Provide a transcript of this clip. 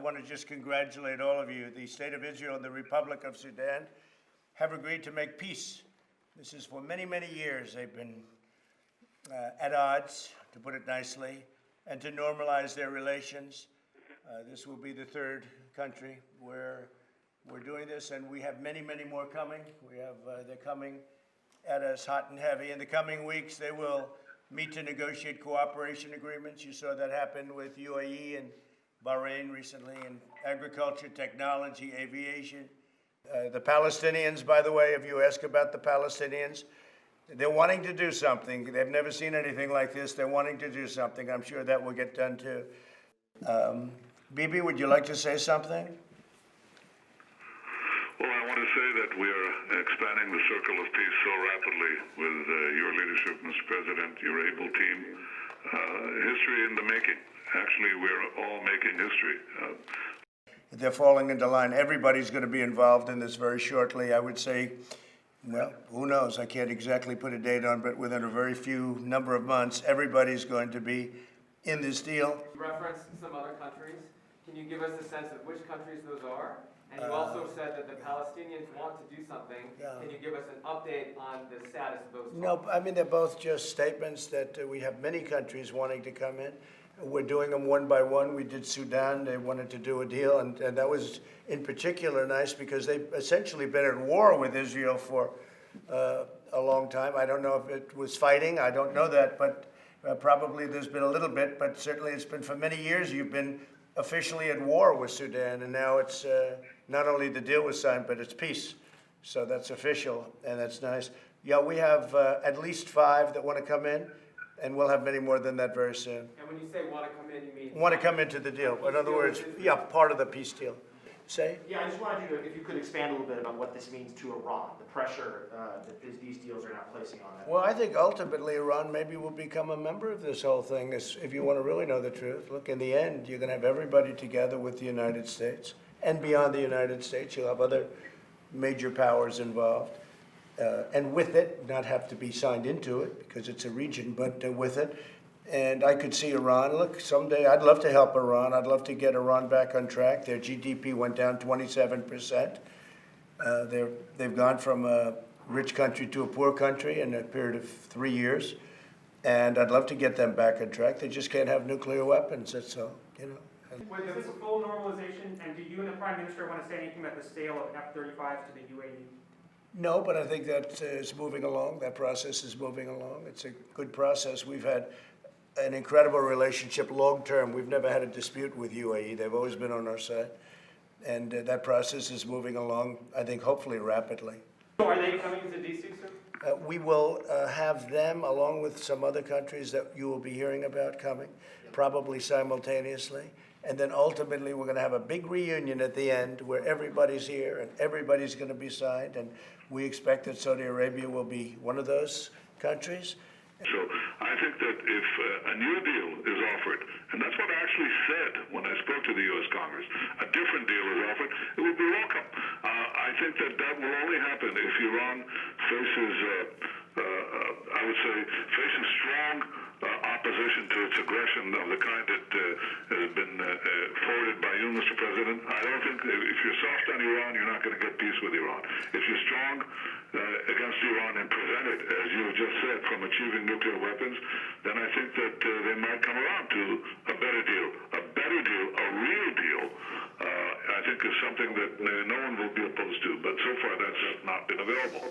want to just congratulate all of you. The State of Israel and the Republic of Sudan have agreed to make peace. This is for many, many years. They've been at odds, to put it nicely, and to normalize their relations. This will be the third country where we're doing this, and we have many, many more coming. They're coming at us hot and heavy. In the coming weeks, they will meet to negotiate cooperation agreements. You saw that happen with UAE and Bahrain recently in agriculture, technology, aviation. The Palestinians, by the way, if you ask about the Palestinians, they're wanting to do something. They've never seen anything like this. They're wanting to do something. I'm sure that will get done too. Bibi, would you like to say something? Well, I want to say that we are expanding the circle of peace so rapidly with your leadership, Mr. President, your able team. History in the making. Actually, we're all making history. They're falling into line. Everybody's going to be involved in this very shortly. I would say, well, who knows? I can't exactly put a date on, but within a very few number of months, everybody's going to be in this deal. You referenced some other countries. Can you give us a sense of which countries those are? And you also said that the Palestinians want to do something. Yeah. Can you give us an update on the status of those talks? No, I mean, they're both just statements that we have many countries wanting to come in. We're doing them one by one. We did Sudan. They wanted to do a deal, and that was in particular nice because they've essentially been at war with Israel for a long time. I don't know if it was fighting. I don't know that, but probably there's been a little bit, but certainly it's been for many years you've been officially at war with Sudan, and now it's not only the deal was signed, but it's peace. So that's official, and that's nice. Yeah, we have at least 5 that want to come in, and we'll have many more than that very soon. And when you say want to come in, you mean? Want to come into the deal. In other words, yeah, part of the peace deal. Say? Yeah, I just wanted you to, if you could expand a little bit about what this means to Iran, the pressure that these deals are now placing on it. Well, I think ultimately Iran maybe will become a member of this whole thing, if you want to really know the truth. Look, in the end, you're going to have everybody together with the United States. And beyond the United States, you'll have other major powers involved. And with it, not have to be signed into it, because it's a region, but with it. And I could see Iran, look, someday I'd love to help Iran. I'd love to get Iran back on track. Their GDP went down 27%. They've gone from a rich country to a poor country in a period of 3 years. And I'd love to get them back on track. They just can't have nuclear weapons, that's all, you know. Is this a full normalization, and do you and the Prime Minister want to say anything about the sale of F-35s to the UAE? No, but I think that is moving along. That process is moving along. It's a good process. We've had an incredible relationship long term. We've never had a dispute with UAE. They've always been on our side. And that process is moving along, I think, hopefully rapidly. So are they coming to D.C. soon? We will have them, along with some other countries that you will be hearing about coming, probably simultaneously. And then ultimately we're going to have a big reunion at the end where everybody's here and everybody's going to be signed. And we expect that Saudi Arabia will be one of those countries. So I think that if a new deal is offered, and that's what I actually said when I spoke to the U.S. Congress, a different deal is offered, it would be welcome. I think that will only happen if Iran faces, I would say, faces strong opposition to its aggression of the kind that has been forwarded by you, Mr. President. I don't think if you're soft on Iran, you're not going to get peace with Iran. If you're strong against Iran and prevent it, as you just said, from achieving nuclear weapons, then I think that they might come around to a better deal. A better deal, a real deal, I think is something that no one will be opposed to. But so far, that's not been available.